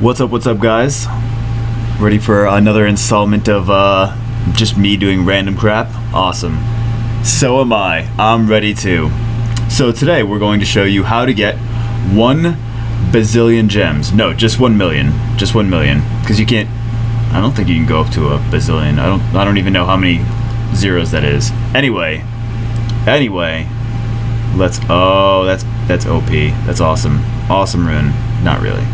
What's up guys? Ready for another installment of just me doing random crap? Awesome. So am I. I'm ready too. So today we're going to show you how to get 1 bazillion gems. No, just 1 million. Just 1 million. Because you can't, I don't think you can go up to a bazillion. I don't even know how many zeros that is. Anyway, let's, oh, that's OP. That's awesome. Awesome rune. Not really.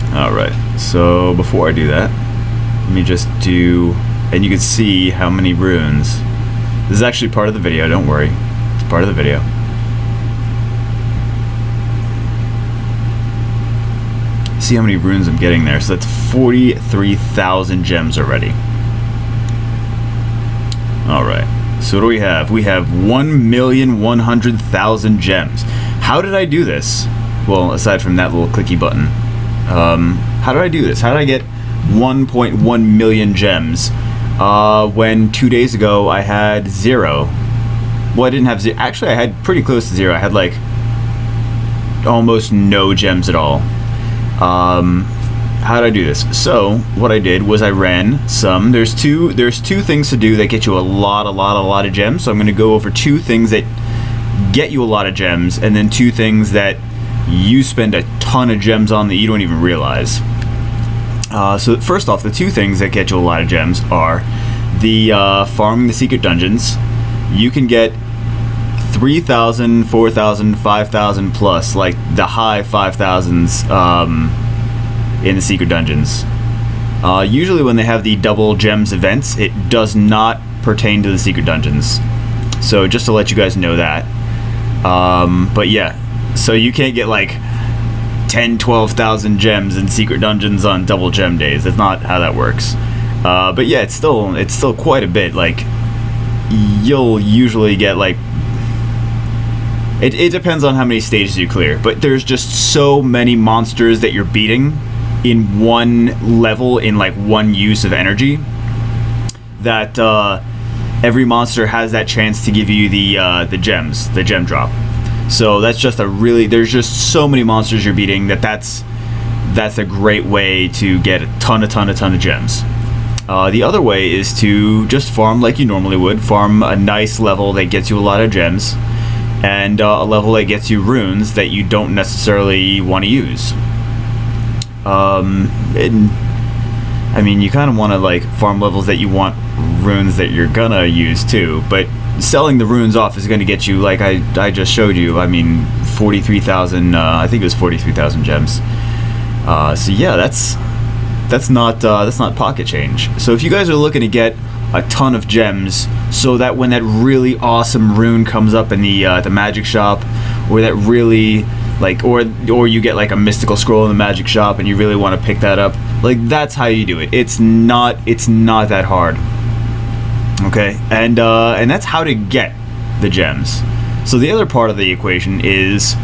Alright, so before I do that, let me just do, and you can see how many runes. This is actually part of the video, don't worry. It's part of the video. See how many runes I'm getting there. So that's 43,000 gems already. Alright, so what do we have? We have 1,100,000 gems. How did I do this? Well, aside from that little clicky button. How did I do this? How did I get 1.1 million gems when 2 days ago I had 0? Well, I didn't have 0. Actually, I had pretty close to 0. I had like almost no gems at all. How did I do this? So what I did was I ran some. There's two things to do that get you a lot of gems. So I'm going to go over 2 things that get you a lot of gems, and then 2 things that you spend a ton of gems on that you don't even realize. So first off, the 2 things that get you a lot of gems are the farming the secret dungeons. You can get 3,000, 4,000, 5,000 plus, like the high 5,000s in the secret dungeons. Usually when they have the double gems events, it does not pertain to the secret dungeons. So just to let you guys know that. But yeah. So you can't get like 10, 12,000 gems in secret dungeons on double gem days. That's not how that works. But yeah, it's still quite a bit. Like, you'll usually get like, it depends on how many stages you clear, but there's just so many monsters that you're beating in one level, in like one use of energy, that every monster has that chance to give you the gems, the gem drop. So that's just there's just so many monsters you're beating that's a great way to get a ton of gems. The other way is to just farm like you normally would. Farm a nice level that gets you a lot of gems, and a level that gets you runes that you don't necessarily want to use. I mean, you kind of want to like farm levels that you want runes that you're gonna use too, but selling the runes off is going to get you, like I just showed you, I mean 43,000, I think it was 43,000 gems. So yeah, that's not pocket change. So if you guys are looking to get a ton of gems, so that when that really awesome rune comes up in the magic shop, or that really like, or you get like a mystical scroll in the magic shop and you really want to pick that up, like that's how you do it. It's not that hard. Okay, and that's how to get the gems. So the other part of the equation is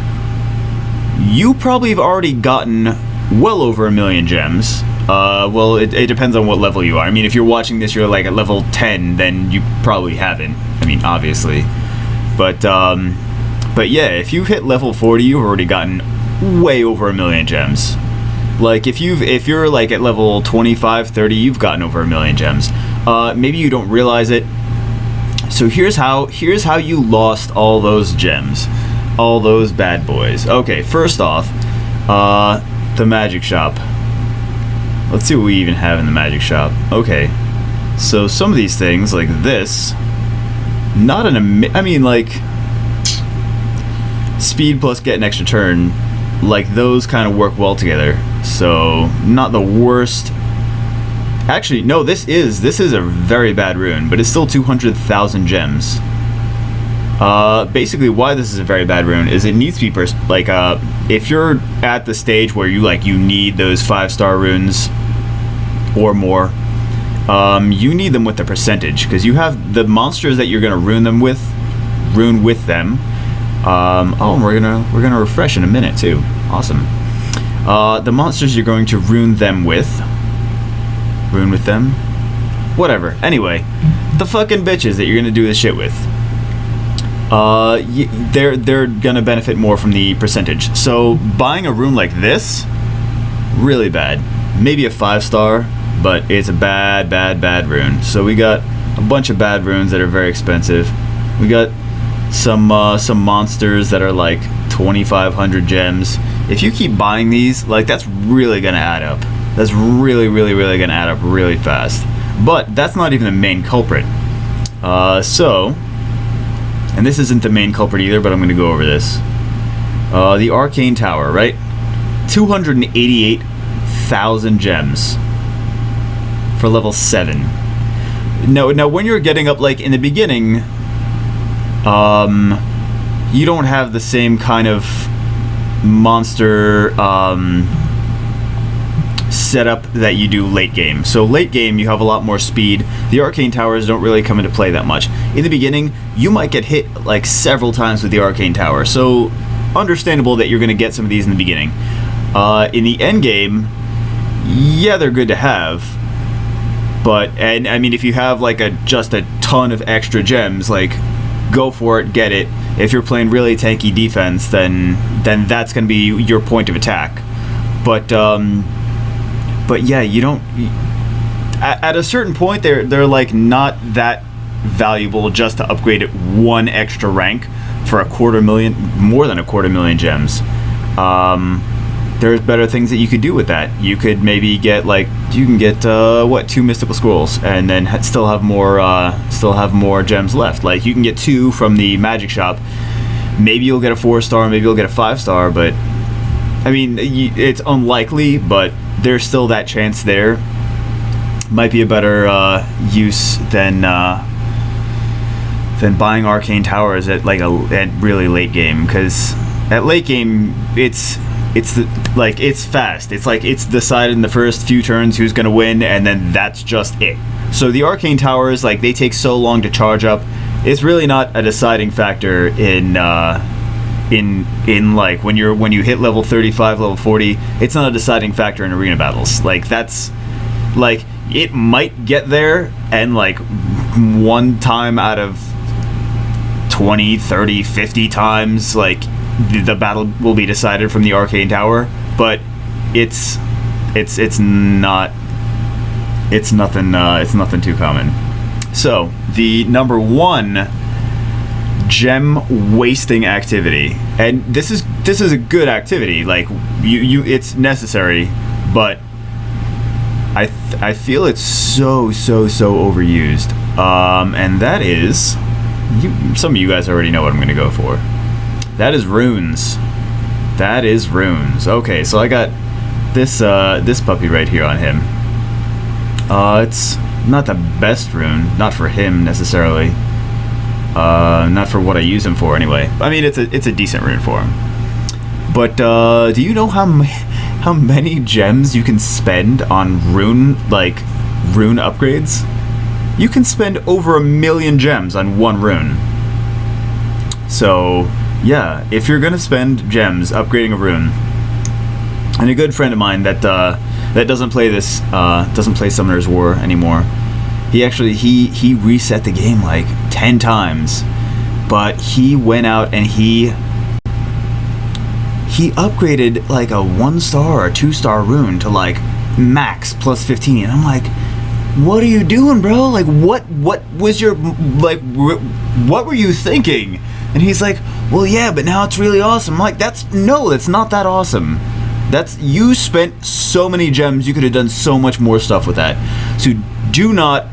you probably have already gotten well over 1 million gems. Well, it depends on what level you are. I mean, if you're watching this, you're like at level 10, then you probably haven't. I mean, obviously, but yeah, if you hit level 40, you've already gotten way over 1 million gems. Like if you're like at level 25, 30, you've gotten over 1 million gems. Maybe you don't realize it. So here's how you lost all those gems, all those bad boys. Okay, first off, the magic shop. Let's see what we even have in the magic shop. Okay, so some of these things like this, not I mean like speed plus get an extra turn, like those kind of work well together. So not the worst. Actually, no, this is a very bad rune, but it's still 200,000 gems. Basically, why this is a very bad rune is it needs to be like if you're at the stage where you need those 5-star runes or more, you need them with the percentage, because you have the monsters that you're gonna rune with them. Oh, we're gonna refresh in a minute too. Awesome. The monsters you're going to rune with them, whatever. Anyway, the fucking bitches that you're gonna do this shit with, they're gonna benefit more from the percentage. So buying a rune like this Really bad. Maybe a 5-star, but it's a bad, bad, bad rune. So we got a bunch of bad runes that are very expensive. We got some monsters that are like 2,500 gems. If you keep buying these, like, that's really gonna add up. That's really, really, really gonna add up really fast. But that's not even the main culprit. And this isn't the main culprit either, but I'm gonna go over this. The Arcane Tower, right? 288,000 gems for level 7. Now when you're getting up, like, in the beginning, you don't have the same kind of monster setup that you do late game. So late game, you have a lot more speed. The Arcane Towers don't really come into play that much. In the beginning, you might get hit like several times with the Arcane Tower. So understandable that you're going to get some of these in the beginning. In the end game, yeah, they're good to have. But, and I mean, if you have like just a ton of extra gems, like, go for it, get it. If you're playing really tanky defense, then that's going to be your point of attack. But yeah, you don't. At a certain point, they're like not that valuable just to upgrade it one extra rank for more than a quarter million gems. There's better things that you could do with that. You could maybe get what, 2 mystical scrolls, and then still have more gems left. Like, you can get 2 from the magic shop. Maybe you'll get a 4-star, maybe you'll get a 5-star, but I mean, it's unlikely, but there's still that chance there. Might be a better use than buying Arcane Towers at really late game, because at late game it's fast. It's like it's decided in the first few turns who's gonna win, and then that's just it. So the Arcane Towers, like, they take so long to charge up. It's really not a deciding factor in like when you hit level 35, level 40. It's not a deciding factor in arena battles. Like, that's like, it might get there, and like one time out of 20, 30, 50 times, like, the battle will be decided from the Arcane Tower, but it's nothing too common. So the number 1 gem wasting activity, and this is a good activity. Like, it's necessary, but I feel it's so overused. And that is, some of you guys already know what I'm gonna go for. That is runes. That is runes. Okay, so I got this puppy right here on him. It's not the best rune, not for him necessarily. Not for what I use him for anyway. I mean, it's a decent rune for him. But do you know how many gems you can spend on rune upgrades? You can spend over 1 million gems on one rune. So yeah, if you're gonna spend gems upgrading a rune, and a good friend of mine that doesn't play Summoner's War anymore, he reset the game like 10 times, but he went out and he upgraded like a 1-star or 2-star rune to like max plus 15. And I'm like, what are you doing, bro? Like, what was your, like, what were you thinking? And he's like, well, yeah, but now it's really awesome. I'm like, that's not that awesome. You spent so many gems, you could have done so much more stuff with that. So do not.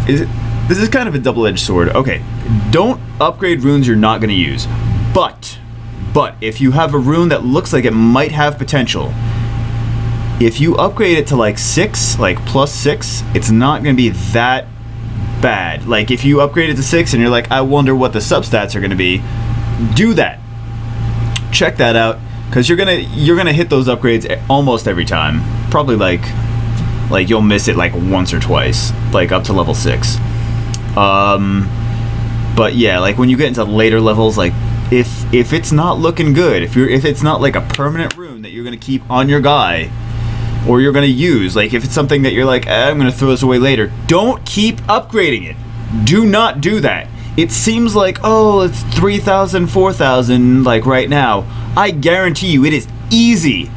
This is kind of a double-edged sword. Okay, don't upgrade runes you're not going to use. But if you have a rune that looks like it might have potential, if you upgrade it to like 6, like plus 6, it's not going to be that bad. Like, if you upgrade it to 6 and you're like, I wonder what the substats are going to be, do that. Check that out, because you're gonna hit those upgrades almost every time. Probably like you'll miss it like once or twice, like up to level 6. But yeah, like when you get into later levels, like if it's not looking good, if it's not like a permanent rune that you're gonna keep on your guy, or you're gonna use, like if it's something that you're like, I'm gonna throw this away later, don't keep upgrading it. Do not do that. It seems like, oh, it's 3,000, 4,000, like right now. I guarantee you it is easy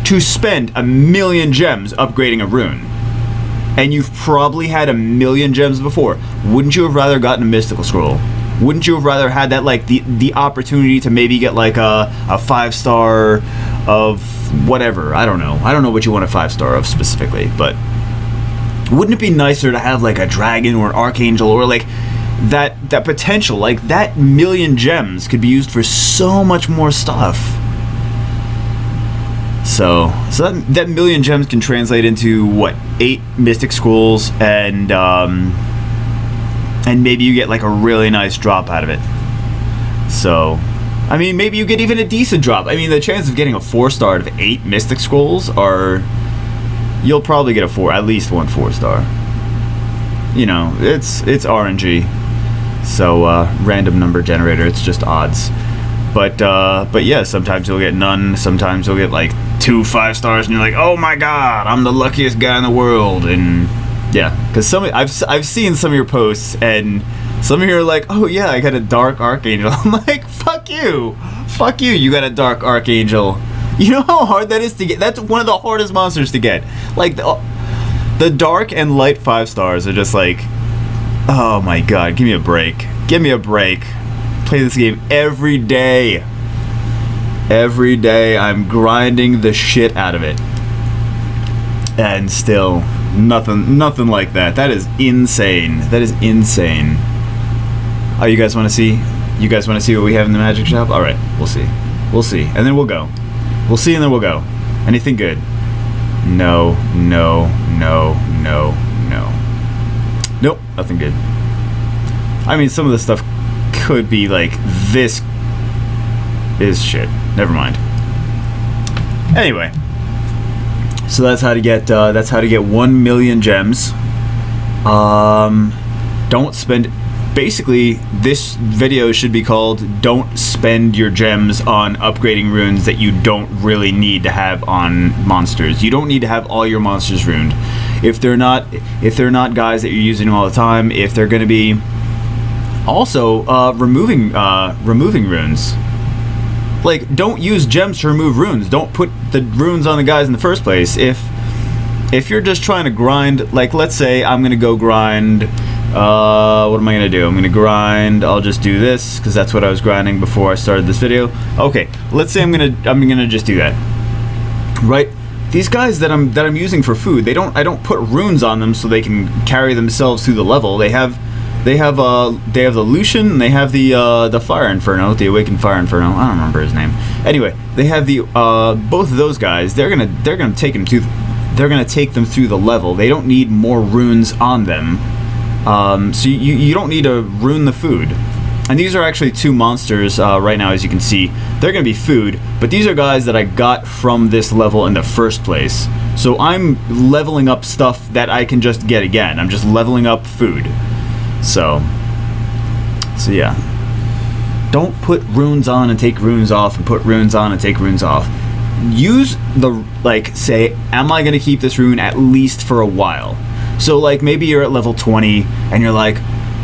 to spend 1,000,000 gems upgrading a rune. And you've probably had 1,000,000 gems before. Wouldn't you have rather gotten a mystical scroll? Wouldn't you have rather had that, like, the opportunity to maybe get like a 5-star of whatever? I don't know what you want a 5-star of specifically, but wouldn't it be nicer to have like a dragon or an archangel, or like that potential, like that 1,000,000 gems could be used for so much more stuff. So that 1,000,000 gems can translate into what, 8 mystic scrolls, and maybe you get like a really nice drop out of it. So, I mean, maybe you get even a decent drop. I mean, the chance of getting a 4-star out of 8 mystic scrolls are, you'll probably get at least 1 4-star. You know, it's RNG. So random number generator, it's just odds. But yeah, sometimes you'll get none, sometimes you'll get like 2 5-stars, and you're like, oh my god, I'm the luckiest guy in the world. And yeah, because I've seen some of your posts, and some of you are like, oh yeah, I got a dark archangel. I'm like, fuck you, you got a dark archangel. You know how hard that is to get? That's one of the hardest monsters to get. Like the dark and light 5-stars are just like, oh my god, give me a break. Give me a break. Play this game every day. Every day I'm grinding the shit out of it. And still, nothing like that. That is insane. That is insane. Oh, you guys want to see? You guys want to see what we have in the magic shop? All right, we'll see. We'll see, and then we'll go. We'll see, and then we'll go. Anything good? No. Nope, nothing good. I mean, some of the stuff could be like, this is shit. Never mind. Anyway, so that's how to get 1,000,000 gems. Don't spend. Basically, this video should be called "Don't Spend Your Gems on Upgrading Runes That You Don't Really Need to Have on Monsters." You don't need to have all your monsters runed. If they're not guys that you're using all the time, if they're going to be also removing runes. Like, don't use gems to remove runes. Don't put the runes on the guys in the first place. If you're just trying to grind, like, let's say I'm gonna go grind. What am I gonna do? I'm gonna grind. I'll just do this because that's what I was grinding before I started this video. Okay, let's say I'm gonna just do that. Right? These guys that I'm using for food, I don't put runes on them so they can carry themselves through the level. They have the Lucian, and they have the Fire Inferno, the Awakened Fire Inferno. I don't remember his name. Anyway, they have the both of those guys. They're gonna take them through the level. They don't need more runes on them. So you don't need to rune the food. And these are actually 2 monsters right now, as you can see. They're gonna be food, but these are guys that I got from this level in the first place. So I'm leveling up stuff that I can just get again. I'm just leveling up food. So yeah. Don't put runes on and take runes off, and put runes on and take runes off. Use say, am I going to keep this rune at least for a while? So, like, maybe you're at level 20, and you're like,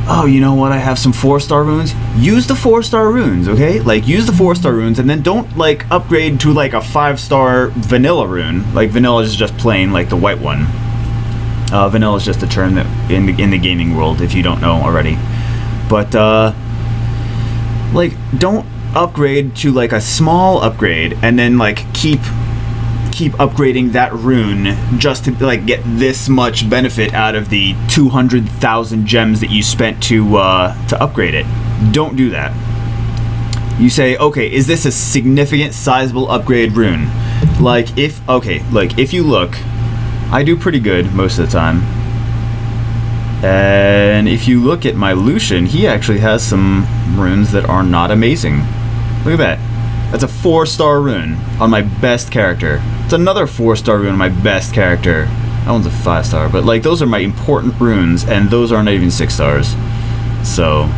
oh, you know what, I have some 4-star runes? Use the 4-star runes, okay? Like, use the 4-star runes, and then don't, like, upgrade to, like, a 5-star vanilla rune. Like, vanilla is just plain, like the white one. Vanilla is just a term that in the gaming world, if you don't know already. But like, don't upgrade to like a small upgrade and then like keep upgrading that rune just to like get this much benefit out of the 200,000 gems that you spent to upgrade it. Don't do that. You say, okay, is this a significant, sizable upgrade rune? Like if you look. I do pretty good most of the time. And if you look at my Lucian, he actually has some runes that are not amazing. Look at that. That's a 4-star rune on my best character. It's another 4-star rune on my best character. That one's a 5-star, but like those are my important runes, and those aren't even 6 stars. So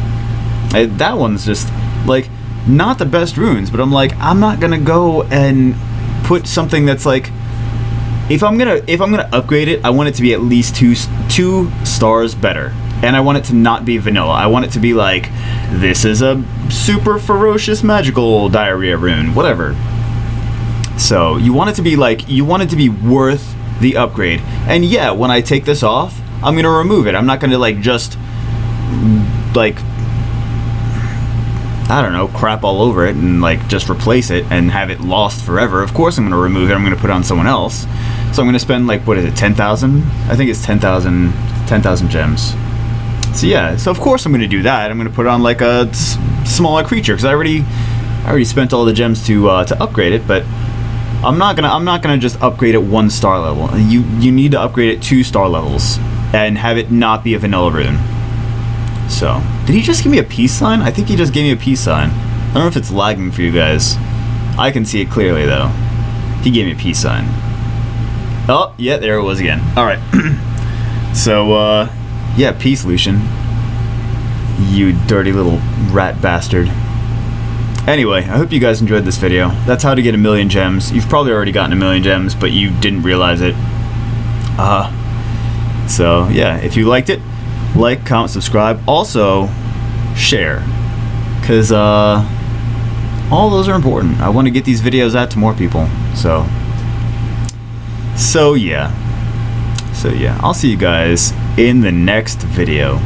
that one's just like not the best runes, but I'm like, I'm not gonna go and put something that's like, if I'm gonna upgrade it, I want it to be at least two stars better. And I want it to not be vanilla. I want it to be like, this is a super ferocious magical diarrhea rune, whatever. So you want it to be like, you want it to be worth the upgrade. And yeah, when I take this off, I'm gonna remove it. I'm not gonna like just like, I don't know, crap all over it and like just replace it and have it lost forever. Of course I'm gonna remove it. I'm gonna put it on someone else. So I'm gonna spend like, what is it, 10,000? I think it's 10,000 gems. So yeah, so of course I'm going to do that. I'm going to put it on like a smaller creature because I already spent all the gems to upgrade it. But I'm not gonna just upgrade it 1 star level. You need to upgrade it 2 star levels and have it not be a vanilla rune. So did he just give me a peace sign? I think he just gave me a peace sign. I don't know if it's lagging for you guys. I can see it clearly though. He gave me a peace sign. Oh yeah, there it was again. All right. So yeah, peace, Lucian. You dirty little rat bastard. Anyway, I hope you guys enjoyed this video. That's how to get 1,000,000 gems. You've probably already gotten 1,000,000 gems, but you didn't realize it. So yeah, if you liked it, like, comment, subscribe. Also, share. Because all those are important. I want to get these videos out to more people. So yeah. I'll see you guys in the next video.